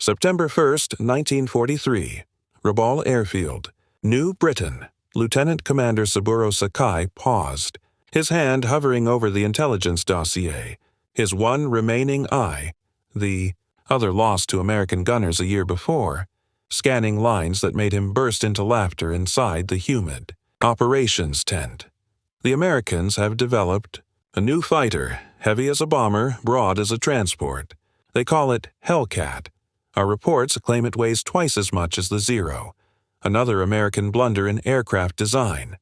September 1st, 1943. Rabaul Airfield, New Britain. Lieutenant Commander Saburo Sakai paused, his hand hovering over the intelligence dossier, his one remaining eye, the other lost to American gunners a year before, scanning lines that made him burst into laughter inside the humid operations tent. The Americans have developed a new fighter, heavy as a bomber, broad as a transport. They call it Hellcat. Our reports claim it weighs twice as much as the Zero, another American blunder in aircraft design.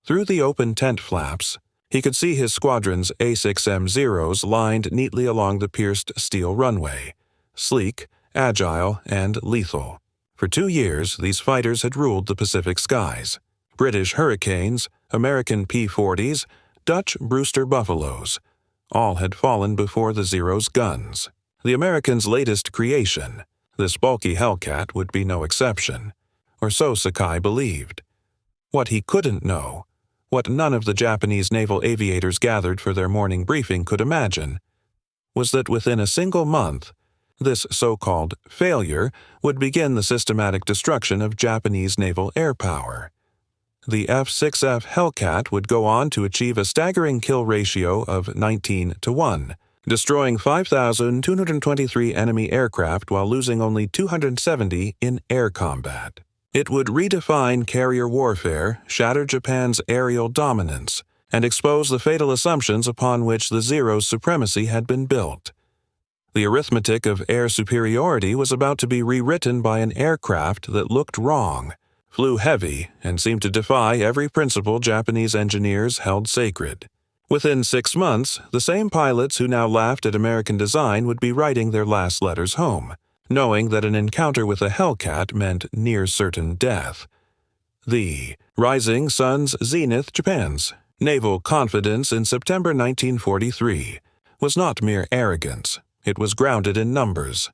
Through the open tent flaps, he could see his squadron's A6M Zeros lined neatly along the pierced steel runway, sleek, agile, and lethal. For 2 years, these fighters had ruled the Pacific skies. British Hurricanes, American P-40s, Dutch Brewster Buffaloes, all had fallen before the Zero's guns. The Americans' latest creation, this bulky Hellcat, would be no exception, or so Sakai believed. What he couldn't know, what none of the Japanese naval aviators gathered for their morning briefing could imagine, was that within a single month, this so-called failure would begin the systematic destruction of Japanese naval air power. The F6F Hellcat would go on to achieve a staggering kill ratio of 19-1, destroying 5,223 enemy aircraft while losing only 270 in air combat. It would redefine carrier warfare, shatter Japan's aerial dominance, and expose the fatal assumptions upon which the Zero's supremacy had been built. The arithmetic of air superiority was about to be rewritten by an aircraft that looked wrong, flew heavy, and seemed to defy every principle Japanese engineers held sacred. Within 6 months, the same pilots who now laughed at American design would be writing their last letters home, knowing that an encounter with a Hellcat meant near-certain death. The Rising Sun's Zenith, Japan's naval confidence in September 1943 was not mere arrogance. It was grounded in numbers.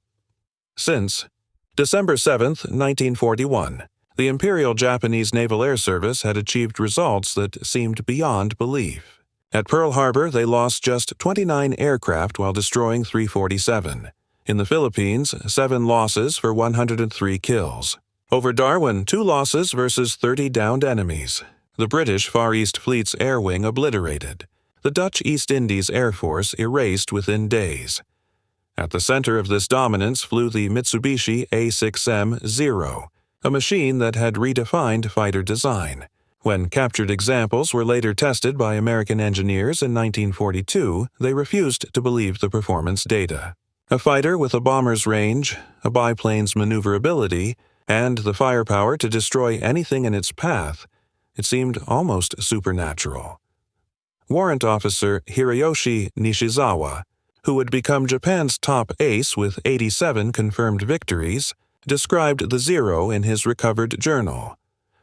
Since December 7, 1941, the Imperial Japanese Naval Air Service had achieved results that seemed beyond belief. At Pearl Harbor, they lost just 29 aircraft while destroying 347. In the Philippines, 7 losses for 103 kills. Over Darwin, 2 losses versus 30 downed enemies. The British Far East Fleet's air wing obliterated. The Dutch East Indies Air Force erased within days. At the center of this dominance flew the Mitsubishi A6M Zero, a machine that had redefined fighter design. When captured examples were later tested by American engineers in 1942, they refused to believe the performance data. A fighter with a bomber's range, a biplane's maneuverability, and the firepower to destroy anything in its path, it seemed almost supernatural. Warrant Officer Hiroyoshi Nishizawa, who would become Japan's top ace with 87 confirmed victories, described the Zero in his recovered journal.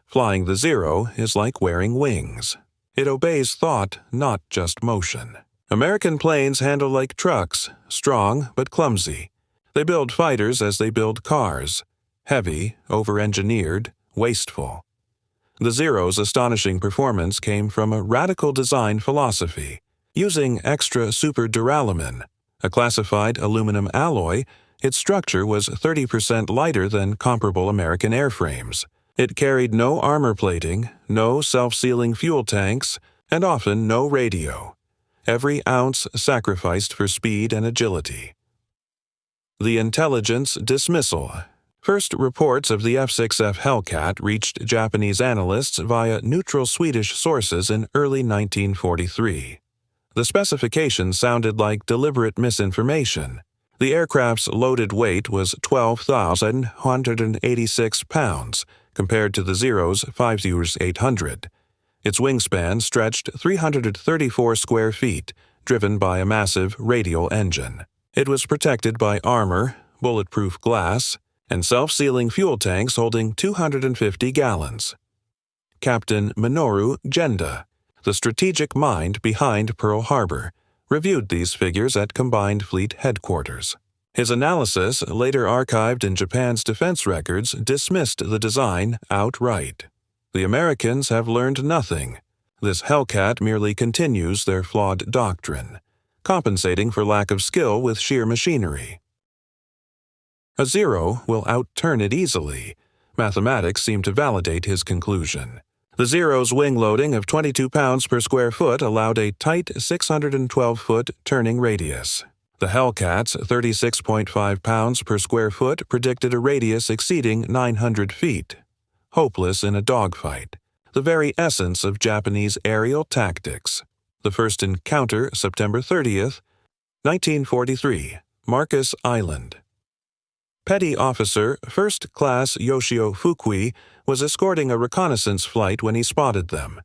Flying the Zero is like wearing wings. It obeys thought, not just motion. American planes handle like trucks, strong but clumsy. They build fighters as they build cars, heavy, over-engineered, wasteful. The Zero's astonishing performance came from a radical design philosophy. Using extra superduralumin, a classified aluminum alloy, its structure was 30% lighter than comparable American airframes. It carried no armor plating, no self-sealing fuel tanks, and often no radio. Every ounce sacrificed for speed and agility. The intelligence dismissal. First reports of the F6F Hellcat reached Japanese analysts via neutral Swedish sources in early 1943. The specifications sounded like deliberate misinformation. The aircraft's loaded weight was 12,186 pounds, compared to the Zero's 5,800. Its wingspan stretched 334 square feet, driven by a massive radial engine. It was protected by armor, bulletproof glass, and self-sealing fuel tanks holding 250 gallons. Captain Minoru Genda, the strategic mind behind Pearl Harbor, reviewed these figures at Combined Fleet Headquarters. His analysis, later archived in Japan's defense records, dismissed the design outright. The Americans have learned nothing. This Hellcat merely continues their flawed doctrine, compensating for lack of skill with sheer machinery. A zero will outturn it easily. Mathematics seemed to validate his conclusion. The Zero's wing loading of 22 pounds per square foot allowed a tight 612-foot turning radius. The Hellcat's 36.5 pounds per square foot predicted a radius exceeding 900 feet. Hopeless in a dogfight. The very essence of Japanese aerial tactics. The first encounter, September 30th, 1943, Marcus Island. Petty Officer First Class Yoshio Fukui was escorting a reconnaissance flight when he spotted them.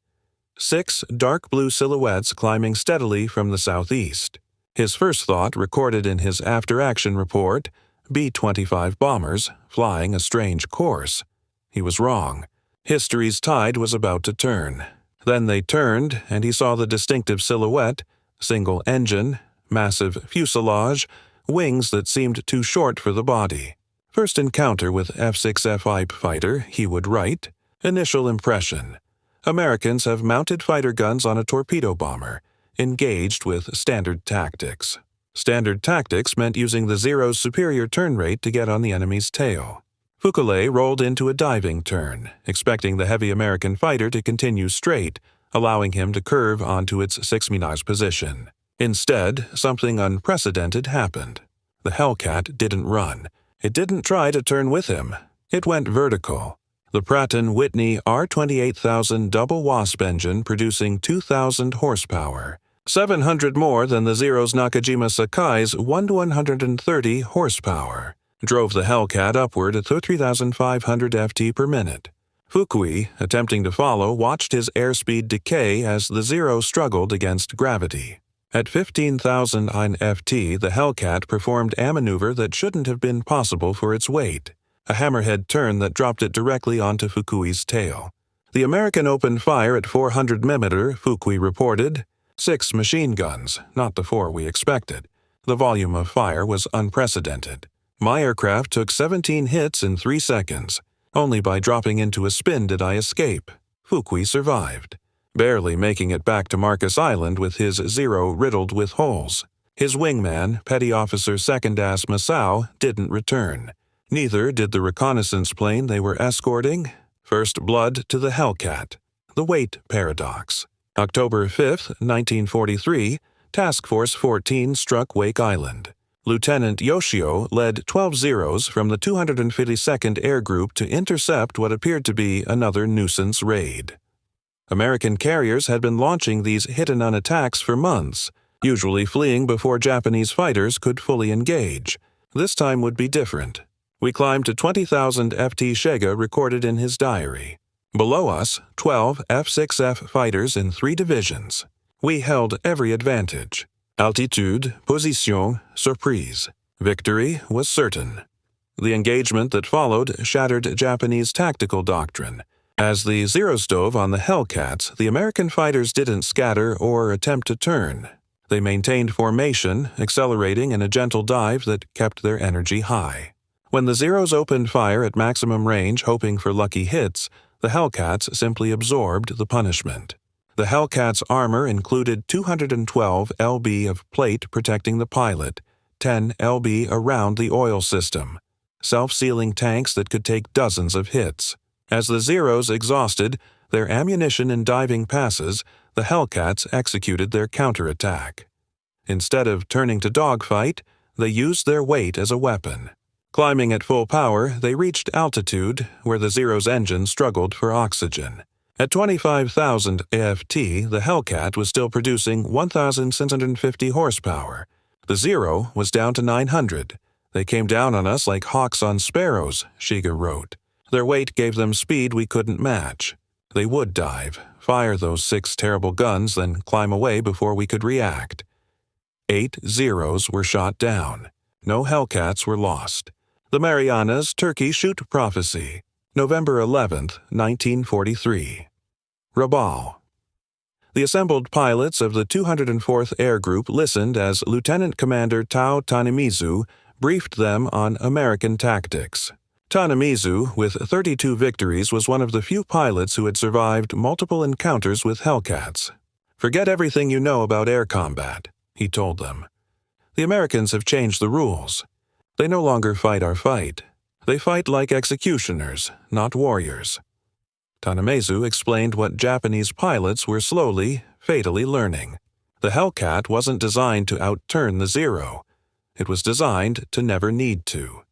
6 dark blue silhouettes climbing steadily from the southeast. His first thought, recorded in his after-action report, B-25 bombers flying a strange course. He was wrong. History's tide was about to turn. Then they turned, and he saw the distinctive silhouette, single engine, massive fuselage, wings that seemed too short for the body. First encounter with F6F fighter, he would write. Initial impression. Americans have mounted fighter guns on a torpedo bomber, engaged with standard tactics. Standard tactics meant using the Zero's superior turn rate to get on the enemy's tail. Fukui rolled into a diving turn, expecting the heavy American fighter to continue straight, allowing him to curve onto its 6-menage position. Instead, something unprecedented happened. The Hellcat didn't run. It didn't try to turn with him. It went vertical. The Pratt & Whitney R28000 double Wasp engine producing 2,000 horsepower, 700 more than the Zero's Nakajima Sakai's 1-130 horsepower, drove the Hellcat upward at 3,500 ft per minute. Fukui, attempting to follow, watched his airspeed decay as the Zero struggled against gravity. At 15,000 ft, the Hellcat performed a maneuver that shouldn't have been possible for its weight, a hammerhead turn that dropped it directly onto Fukui's tail. The American opened fire at 400 mm, Fukui reported. 6 machine guns, not the 4 we expected. The volume of fire was unprecedented. My aircraft took 17 hits in 3 seconds. Only by dropping into a spin did I escape. Fukui survived, barely making it back to Marcus Island with his Zero riddled with holes. His wingman, Petty Officer Second Ass Masao, didn't return. Neither did the reconnaissance plane they were escorting. First blood to the Hellcat. The weight paradox. October 5, 1943, Task Force 14 struck Wake Island. Lieutenant Yoshio led 12 Zeros from the 252nd Air Group to intercept what appeared to be another nuisance raid. American carriers had been launching these hit-and-run attacks for months, usually fleeing before Japanese fighters could fully engage. This time would be different. We climbed to 20,000 ft. Saga recorded in his diary. Below us, 12 F6F fighters in 3 divisions. We held every advantage. Altitude, position, surprise. Victory was certain. The engagement that followed shattered Japanese tactical doctrine. As the Zeros dove on the Hellcats, the American fighters didn't scatter or attempt to turn. They maintained formation, accelerating in a gentle dive that kept their energy high. When the Zeros opened fire at maximum range hoping for lucky hits, the Hellcats simply absorbed the punishment. The Hellcat's armor included 212 lb of plate protecting the pilot, 10 lb around the oil system, self-sealing tanks that could take dozens of hits. As the Zeros exhausted their ammunition in diving passes, the Hellcats executed their counterattack. Instead of turning to dogfight, they used their weight as a weapon. Climbing at full power, they reached altitude, where the Zero's engine struggled for oxygen. At 25,000 AFT, the Hellcat was still producing 1,650 horsepower. The Zero was down to 900. They came down on us like hawks on sparrows, Shiga wrote. Their weight gave them speed we couldn't match. They would dive, fire those 6 terrible guns, then climb away before we could react. 8 Zeros were shot down. No Hellcats were lost. The Marianas Turkey Shoot Prophecy, November 11, 1943. Rabaul. The assembled pilots of the 204th Air Group listened as Lieutenant Commander Tao Tanemizu briefed them on American tactics. Tanemizu, with 32 victories, was one of the few pilots who had survived multiple encounters with Hellcats. "Forget everything you know about air combat," he told them. "The Americans have changed the rules. They no longer fight our fight. They fight like executioners, not warriors. Tanemezu explained what Japanese pilots were slowly, fatally learning. The Hellcat wasn't designed to outturn the Zero. It was designed to never need to.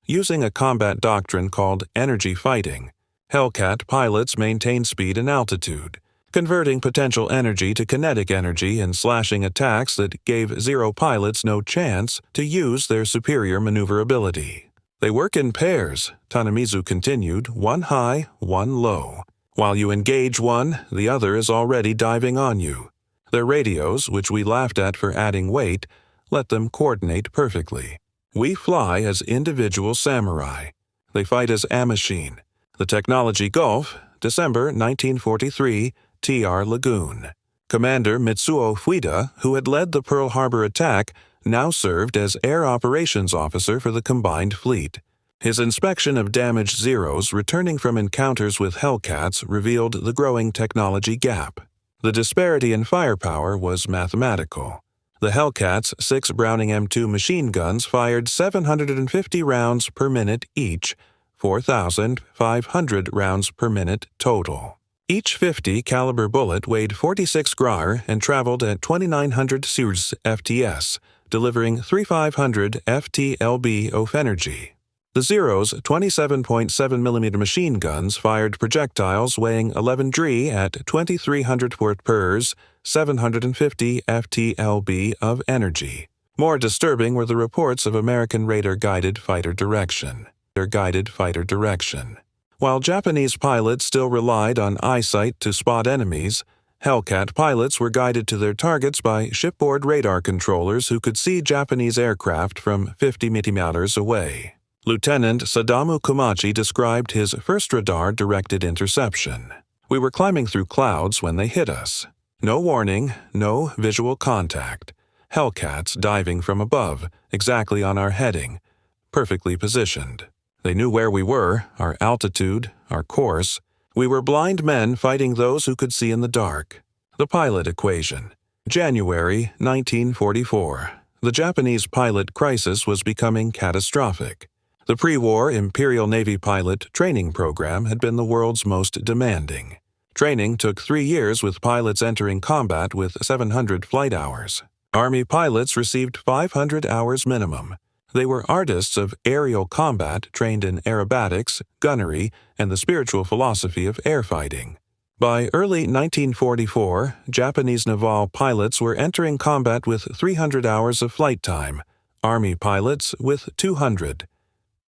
Using a combat doctrine called energy fighting, Hellcat pilots maintained speed and altitude, converting potential energy to kinetic energy and slashing attacks that gave Zero pilots no chance to use their superior maneuverability. They work in pairs, Tanemezu continued, one high, one low. While you engage one, the other is already diving on you. Their radios, which we laughed at for adding weight, let them coordinate perfectly. We fly as individual samurai. They fight as a machine. The Technology Gulf, December 1943, TR Lagoon. Commander Mitsuo Fuida, who had led the Pearl Harbor attack, now served as Air Operations Officer for the combined fleet. His inspection of damaged Zeros returning from encounters with Hellcats revealed the growing technology gap. The disparity in firepower was mathematical. The Hellcat's 6 Browning M2 machine guns fired 750 rounds per minute each, 4,500 rounds per minute total. Each 50 caliber bullet weighed 46 gr and traveled at 2,900 Series FTS, delivering 3,500 FTLB of energy. The Zero's 27.7mm machine guns fired projectiles weighing 11 dri at 2,300 pers, 750 FTLB of energy. More disturbing were the reports of American radar-guided fighter direction. While Japanese pilots still relied on eyesight to spot enemies, Hellcat pilots were guided to their targets by shipboard radar controllers who could see Japanese aircraft from 50 meters away. Lieutenant Sadamu Komachi described his first radar-directed interception. We were climbing through clouds when they hit us. No warning, no visual contact. Hellcats diving from above, exactly on our heading, perfectly positioned. They knew where we were, our altitude, our course. We were blind men fighting those who could see in the dark. The pilot equation. January 1944. The Japanese pilot crisis was becoming catastrophic. The pre-war Imperial Navy pilot training program had been the world's most demanding. Training took 3 years with pilots entering combat with 700 flight hours. Army pilots received 500 hours minimum. They were artists of aerial combat trained in aerobatics, gunnery, and the spiritual philosophy of air fighting. By early 1944, Japanese Naval pilots were entering combat with 300 hours of flight time, Army pilots with 200.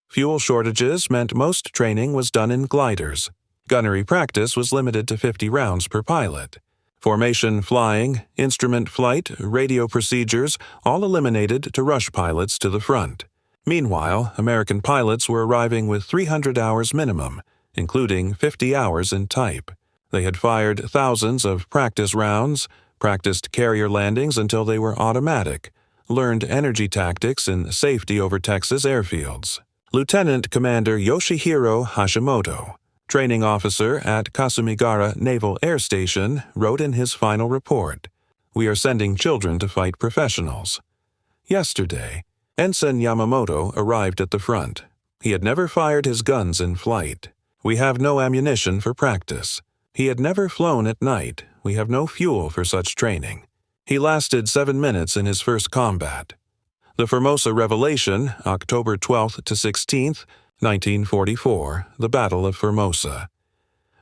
Fuel shortages meant most training was done in gliders. Gunnery practice was limited to 50 rounds per pilot. Formation flying, instrument flight, radio procedures, all eliminated to rush pilots to the front. Meanwhile, American pilots were arriving with 300 hours minimum, including 50 hours in type. They had fired thousands of practice rounds, practiced carrier landings until they were automatic, learned energy tactics in safety over Texas airfields. Lieutenant Commander Yoshihiro Hashimoto, training officer at Kasumigara Naval Air Station, wrote in his final report, "We are sending children to fight professionals." Yesterday, Ensign Yamamoto arrived at the front. He had never fired his guns in flight. "We have no ammunition for practice." He had never flown at night. "We have no fuel for such training." He lasted 7 minutes in his first combat. The Formosa Revelation, October 12th to 16th, 1944, the Battle of Formosa.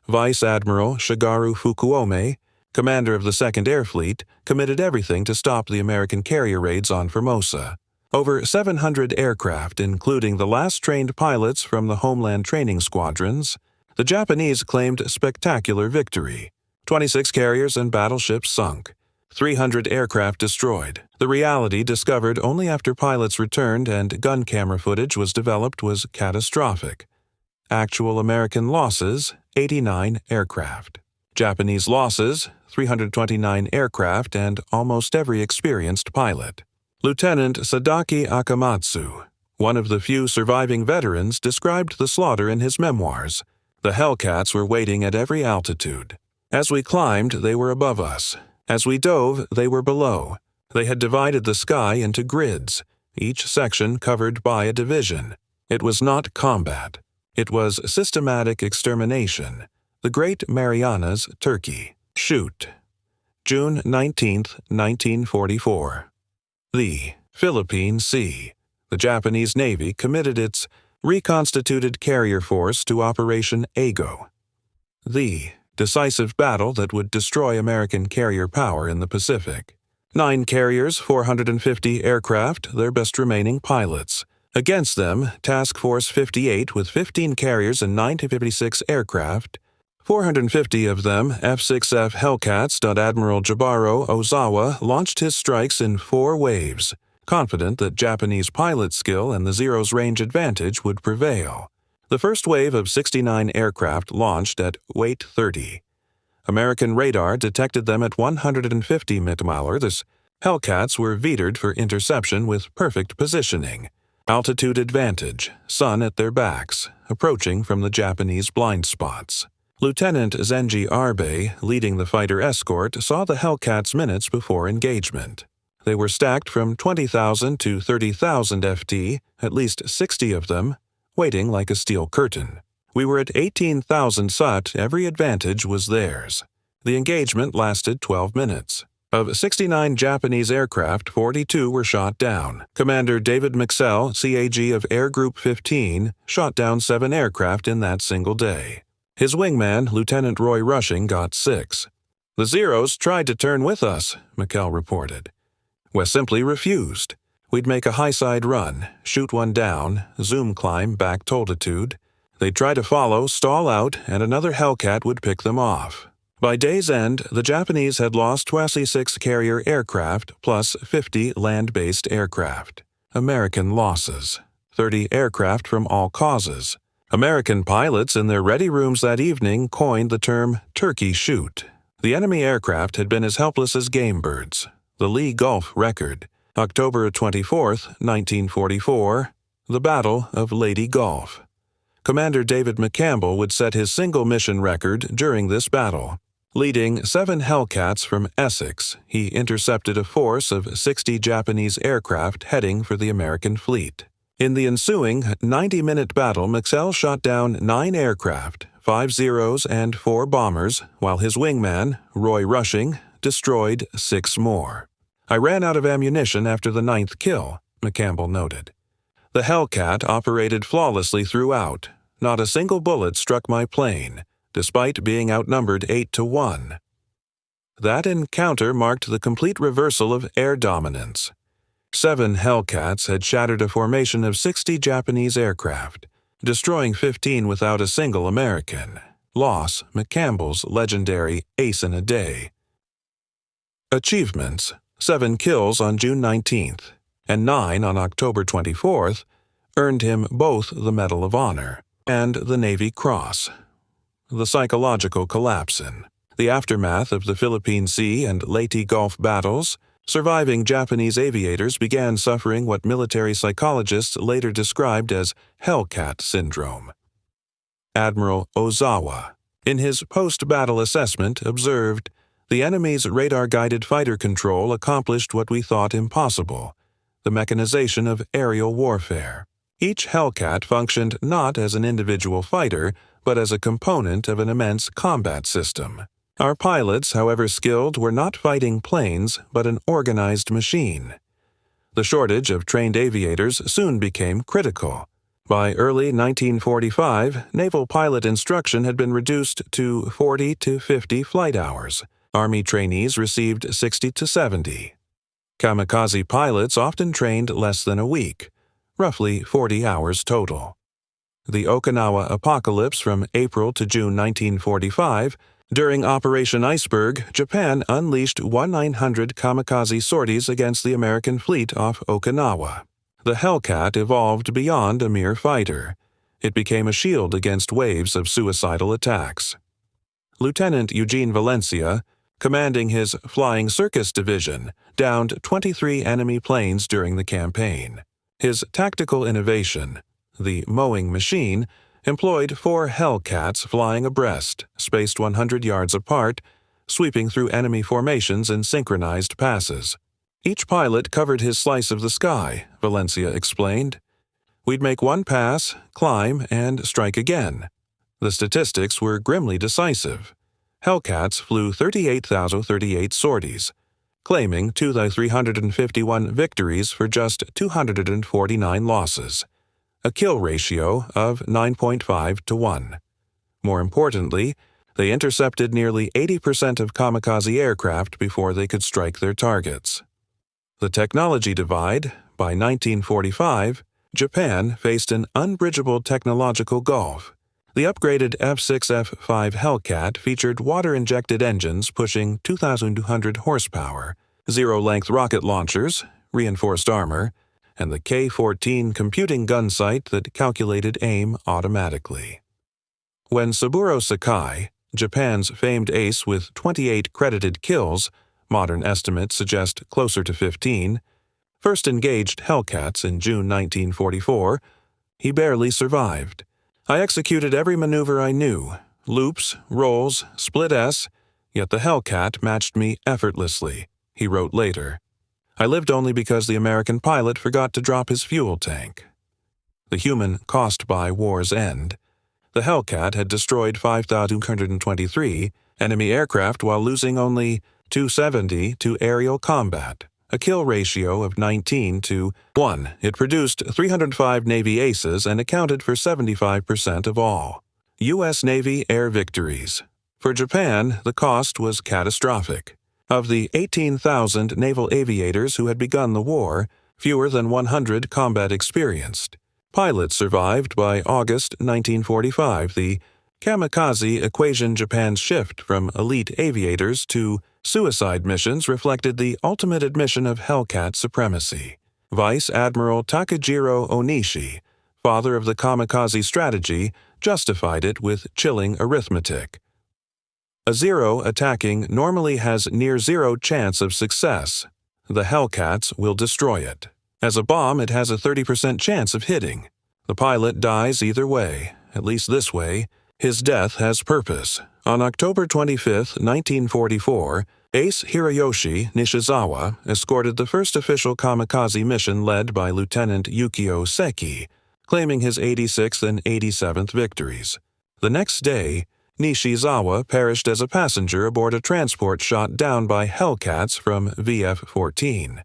Vice Admiral Shigeru Fukuome, commander of the 2nd Air Fleet, committed everything to stop the American carrier raids on Formosa. Over 700 aircraft, including the last trained pilots from the Homeland Training Squadrons, the Japanese claimed spectacular victory. 26 carriers and battleships sunk. 300 aircraft destroyed. The reality discovered only after pilots returned and gun camera footage was developed was catastrophic. Actual American losses, 89 aircraft. Japanese losses, 329 aircraft and almost every experienced pilot. Lieutenant Sadaki Akamatsu, one of the few surviving veterans, described the slaughter in his memoirs. The Hellcats were waiting at every altitude. As we climbed, they were above us. As we dove, they were below. They had divided the sky into grids. each section covered by a division. It was not combat. It was systematic extermination. The Great Marianas, Turkey. Shoot. June 19, 1944. The Philippine Sea. The Japanese Navy committed its reconstituted carrier force to Operation Ago. The decisive battle that would destroy American carrier power in the Pacific. 9 carriers, 450 aircraft, their best remaining pilots. Against them, Task Force 58 with 15 carriers and 956 aircraft, 450 of them F6F Hellcats. Admiral Jabaro Ozawa launched his strikes in 4 waves, confident that Japanese pilot skill and the Zero's range advantage would prevail. The first wave of 69 aircraft launched at weight 30. American radar detected them at 150 mph. The Hellcats were vetoed for interception with perfect positioning. Altitude advantage, sun at their backs, approaching from the Japanese blind spots. Lieutenant Zenji Arbe, leading the fighter escort, saw the Hellcats minutes before engagement. They were stacked from 20,000 to 30,000 FT, at least 60 of them, waiting like a steel curtain. We were at 18,000 sat, every advantage was theirs. The engagement lasted 12 minutes. Of 69 Japanese aircraft, 42 were shot down. Commander David McSell, CAG of Air Group 15, shot down 7 aircraft in that single day. His wingman, Lieutenant Roy Rushing, got 6. The Zeros tried to turn with us, McKell reported. Wes simply refused. We'd make a high-side run, shoot one down, zoom climb back Toltitude. They'd try to follow, stall out, and another Hellcat would pick them off. By day's end, the Japanese had lost 26 carrier aircraft plus 50 land-based aircraft. American losses. 30 aircraft from all causes. American pilots in their ready rooms that evening coined the term turkey shoot. The enemy aircraft had been as helpless as game birds. The Lee Gulf record. October 24, 1944, the Battle of Lady Gulf. Commander David McCampbell would set his single mission record during this battle. Leading 7 Hellcats from Essex, he intercepted a force of 60 Japanese aircraft heading for the American fleet. In the ensuing 90-minute battle, McSell shot down 9 aircraft, 5 Zeros and 4 bombers, while his wingman, Roy Rushing, destroyed 6 more. I ran out of ammunition after the 9th kill, McCampbell noted. The Hellcat operated flawlessly throughout. Not a single bullet struck my plane, despite being outnumbered 8-1. That encounter marked the complete reversal of air dominance. 7 Hellcats had shattered a formation of 60 Japanese aircraft, destroying 15 without a single American. Loss, McCampbell's legendary ace in a day. Achievements: 7 kills on June 19th, and 9 on October 24th, earned him both the Medal of Honor and the Navy Cross. The psychological collapse in the aftermath of the Philippine Sea and Leyte Gulf battles, surviving Japanese aviators began suffering what military psychologists later described as Hellcat syndrome. Admiral Ozawa, in his post-battle assessment, observed, "The enemy's radar-guided fighter control accomplished what we thought impossible, the mechanization of aerial warfare. Each Hellcat functioned not as an individual fighter, but as a component of an immense combat system. Our pilots, however skilled, were not fighting planes, but an organized machine." The shortage of trained aviators soon became critical. By early 1945, naval pilot instruction had been reduced to 40 to 50 flight hours. Army trainees received 60 to 70. Kamikaze pilots often trained less than a week, roughly 40 hours total. The Okinawa apocalypse from April to June 1945. During Operation Iceberg, Japan unleashed 1,900 kamikaze sorties against the American fleet off Okinawa. The Hellcat evolved beyond a mere fighter. It became a shield against waves of suicidal attacks. Lieutenant Eugene Valencia, commanding his Flying Circus Division, downed 23 enemy planes during the campaign. His tactical innovation, the mowing machine, employed 4 Hellcats flying abreast, spaced 100 yards apart, sweeping through enemy formations in synchronized passes. Each pilot covered his slice of the sky, Valencia explained. We'd make one pass, climb, and strike again. The statistics were grimly decisive. Hellcats flew 38,038 sorties, claiming 2,351 victories for just 249 losses, a kill ratio of 9.5 to 1. More importantly, they intercepted nearly 80% of kamikaze aircraft before they could strike their targets. The technology divide, by 1945, Japan faced an unbridgeable technological gulf. The upgraded F6F Hellcat featured water-injected engines pushing 2,200 horsepower, zero-length rocket launchers, reinforced armor, and the K-14 computing gun sight that calculated aim automatically. When Saburo Sakai, Japan's famed ace with 28 credited kills, modern estimates suggest closer to 15, first engaged Hellcats in June 1944, he barely survived. I executed every maneuver I knew, loops, rolls, split S, yet the Hellcat matched me effortlessly, he wrote later. I lived only because the American pilot forgot to drop his fuel tank. The human cost by war's end. The Hellcat had destroyed 5,223 enemy aircraft while losing only 270 to aerial combat, a kill ratio of 19 to 1. It produced 305 Navy aces and accounted for 75% of all U.S. Navy air victories. For Japan, the cost was catastrophic. Of the 18,000 naval aviators who had begun the war, fewer than 100 combat experienced. Pilots survived by August 1945. The kamikaze equation Japan's shift from elite aviators to suicide missions reflected the ultimate admission of Hellcat supremacy. Vice Admiral Takejiro Onishi, father of the kamikaze strategy, justified it with chilling arithmetic. A zero attacking normally has near zero chance of success. The Hellcats will destroy it. As a bomb, it has a 30% chance of hitting. The pilot dies either way, at least this way. His death has purpose. On October 25, 1944, Ace Hiroyoshi Nishizawa escorted the first official kamikaze mission led by Lieutenant Yukio Seki, claiming his 86th and 87th victories. The next day, Nishizawa perished as a passenger aboard a transport shot down by Hellcats from VF-14.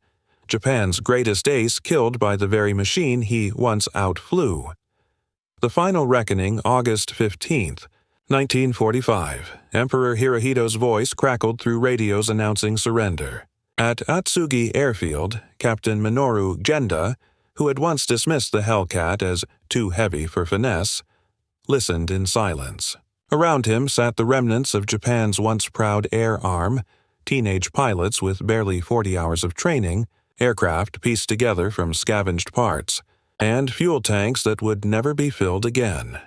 Japan's greatest ace killed by the very machine he once outflew. The final reckoning, August 15, 1945. Emperor Hirohito's voice crackled through radios announcing surrender. At Atsugi Airfield, Captain Minoru Genda, who had once dismissed the Hellcat as too heavy for finesse, listened in silence. Around him sat the remnants of Japan's once proud air arm, teenage pilots with barely 40 hours of training, aircraft pieced together from scavenged parts, and fuel tanks that would never be filled again.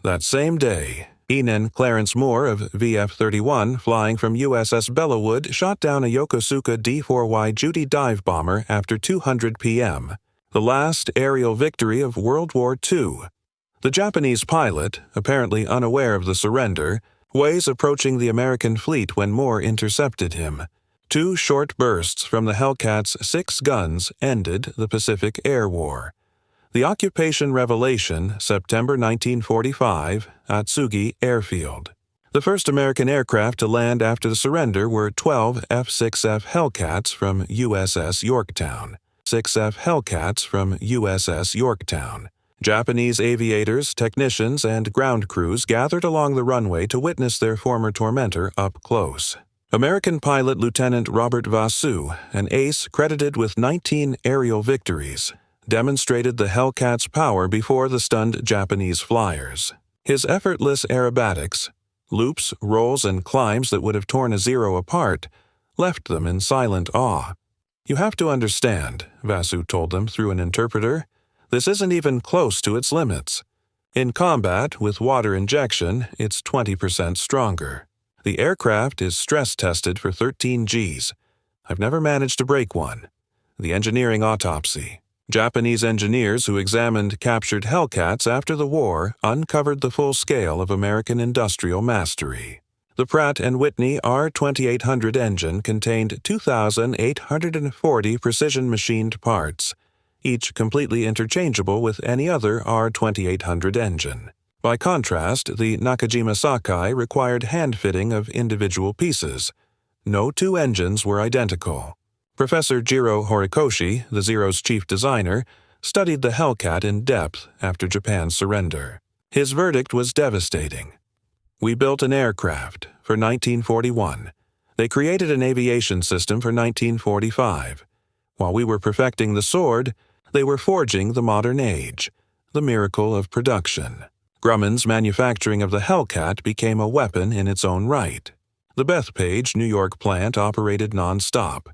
That same day, Enan Clarence Moore of VF-31, flying from USS Bellewood, shot down a Yokosuka D-4Y Judy dive bomber after 200 p.m., the last aerial victory of World War II. The Japanese pilot, apparently unaware of the surrender, was approaching the American fleet when Moore intercepted him. 2 short bursts from the Hellcat's 6 guns ended the Pacific Air War. The Occupation Revelation, September 1945, Atsugi Airfield. The first American aircraft to land after the surrender were 12 F6F Hellcats from USS Yorktown. 6F Hellcats from USS Yorktown. Japanese aviators, technicians, and ground crews gathered along the runway to witness their former tormentor up close. American pilot Lieutenant Robert Vasu, an ace credited with 19 aerial victories, demonstrated the Hellcat's power before the stunned Japanese flyers. His effortless aerobatics, loops, rolls, and climbs that would have torn a Zero apart, left them in silent awe. "You have to understand," Vasu told them through an interpreter, "this isn't even close to its limits. In combat, with water injection, it's 20% stronger. The aircraft is stress-tested for 13 Gs. I've never managed to break one." The engineering autopsy. Japanese engineers who examined captured Hellcats after the war uncovered the full scale of American industrial mastery. The Pratt & Whitney R2800 engine contained 2,840 precision-machined parts, each completely interchangeable with any other R2800 engine. By contrast, the Nakajima Sakai required hand-fitting of individual pieces. No two engines were identical. Professor Jiro Horikoshi, the Zero's chief designer, studied the Hellcat in depth after Japan's surrender. His verdict was devastating. We built an aircraft for 1941. They created an aviation system for 1945. While we were perfecting the sword, they were forging the modern age, the miracle of production. Grumman's manufacturing of the Hellcat became a weapon in its own right. The Bethpage, New York plant operated non-stop,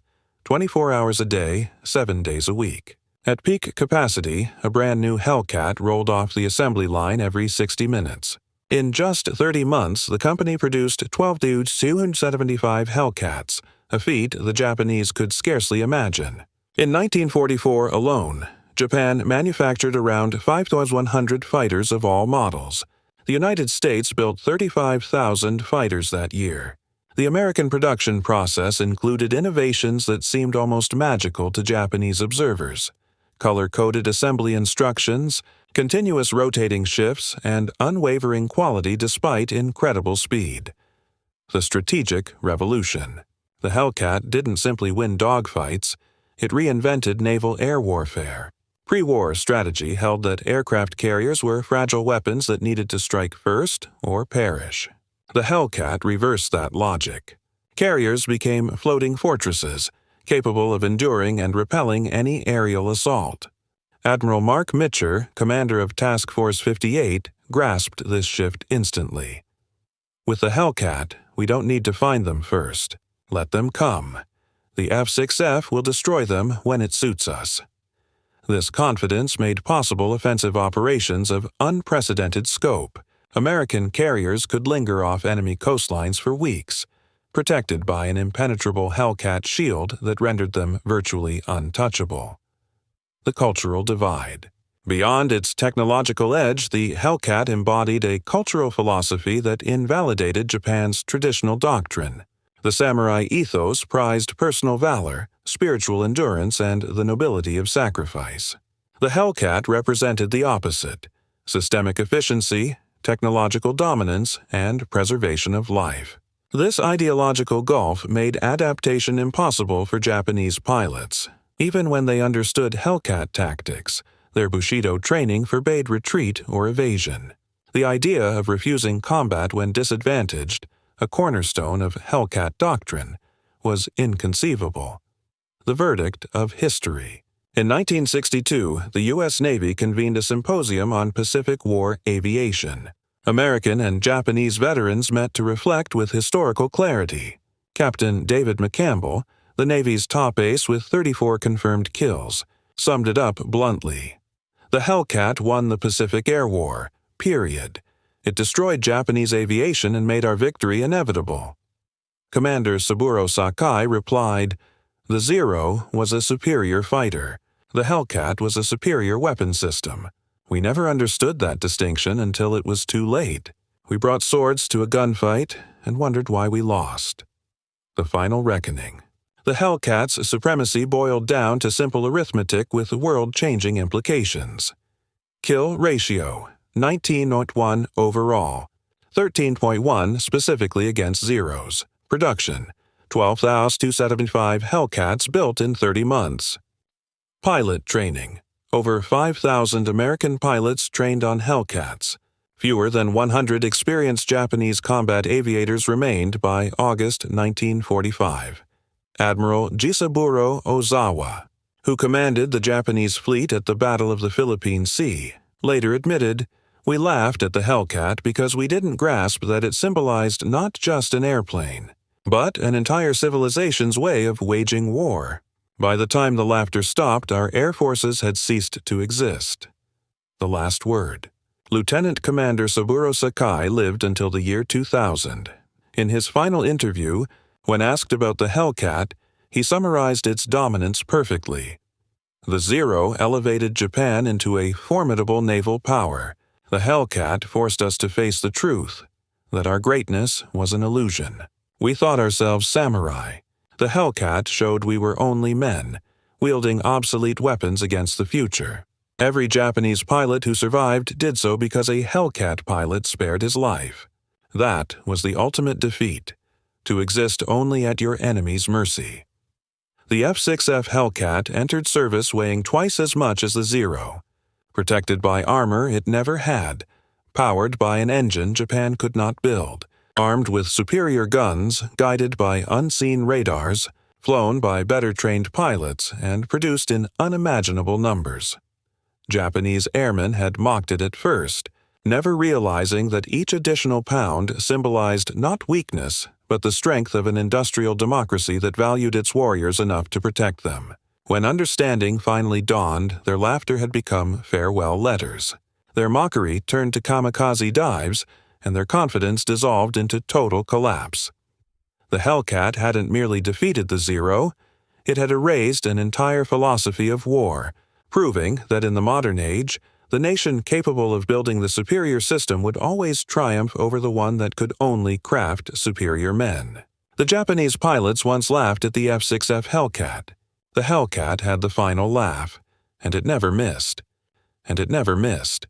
24 hours a day, 7 days a week. At peak capacity, a brand new Hellcat rolled off the assembly line every 60 minutes. In just 30 months, the company produced 12,275 Hellcats, a feat the Japanese could scarcely imagine. In 1944 alone, Japan manufactured around 5,100 fighters of all models. The United States built 35,000 fighters that year. The American production process included innovations that seemed almost magical to Japanese observers: color-coded assembly instructions, continuous rotating shifts, and unwavering quality despite incredible speed. The strategic revolution. The Hellcat didn't simply win dogfights, it reinvented naval air warfare. Pre-war strategy held that aircraft carriers were fragile weapons that needed to strike first or perish. The Hellcat reversed that logic. Carriers became floating fortresses, capable of enduring and repelling any aerial assault. Admiral Mark Mitcher, commander of Task Force 58, grasped this shift instantly. With the Hellcat, we don't need to find them first. Let them come. The F6F will destroy them when it suits us. This confidence made possible offensive operations of unprecedented scope. American carriers could linger off enemy coastlines for weeks, protected by an impenetrable Hellcat shield that rendered them virtually untouchable. The cultural divide. Beyond its technological edge, the Hellcat embodied a cultural philosophy that invalidated Japan's traditional doctrine. The samurai ethos prized personal valor, spiritual endurance, and the nobility of sacrifice. The Hellcat represented the opposite: systemic efficiency, technological dominance, and preservation of life. This ideological gulf made adaptation impossible for Japanese pilots. Even when they understood Hellcat tactics, their Bushido training forbade retreat or evasion. The idea of refusing combat when disadvantaged, a cornerstone of Hellcat doctrine, was inconceivable. The verdict of history. In 1962, the U.S. Navy convened a symposium on Pacific War aviation. American and Japanese veterans met to reflect with historical clarity. Captain David McCampbell, the Navy's top ace with 34 confirmed kills, summed it up bluntly. The Hellcat won the Pacific Air War, period. It destroyed Japanese aviation and made our victory inevitable. Commander Saburo Sakai replied, "The Zero was a superior fighter. The Hellcat was a superior weapon system. We never understood that distinction until it was too late. We brought swords to a gunfight and wondered why we lost." The final reckoning. The Hellcat's supremacy boiled down to simple arithmetic with world-changing implications. Kill ratio, 19.1 overall, 13.1 specifically against Zeros. Production, 12,275 Hellcats built in 30 months. Pilot training. Over 5,000 American pilots trained on Hellcats. Fewer than 100 experienced Japanese combat aviators remained by August 1945. Admiral Jisaburo Ozawa, who commanded the Japanese fleet at the Battle of the Philippine Sea, later admitted, "We laughed at the Hellcat because we didn't grasp that it symbolized not just an airplane, but an entire civilization's way of waging war." By the time the laughter stopped, our air forces had ceased to exist. The last word. Lieutenant Commander Saburo Sakai lived until the year 2000. In his final interview, when asked about the Hellcat, he summarized its dominance perfectly. "The Zero elevated Japan into a formidable naval power. The Hellcat forced us to face the truth. that our greatness was an illusion. We thought ourselves samurai. The Hellcat showed we were only men, wielding obsolete weapons against the future. Every Japanese pilot who survived did so because a Hellcat pilot spared his life. That was the ultimate defeat, to exist only at your enemy's mercy. The F6F Hellcat entered service weighing twice as much as the Zero, protected by armor it never had, powered by an engine Japan could not build, armed with superior guns, guided by unseen radars, flown by better-trained pilots, and produced in unimaginable numbers. Japanese airmen had mocked it at first, never realizing that each additional pound symbolized not weakness, but the strength of an industrial democracy that valued its warriors enough to protect them. When understanding finally dawned, their laughter had become farewell letters. Their mockery turned to kamikaze dives, and their confidence dissolved into total collapse. The Hellcat hadn't merely defeated the Zero, it had erased an entire philosophy of war, proving that in the modern age, the nation capable of building the superior system would always triumph over the one that could only craft superior men. The Japanese pilots once laughed at the F6F Hellcat. The Hellcat had the final laugh, and it never missed. And it never missed.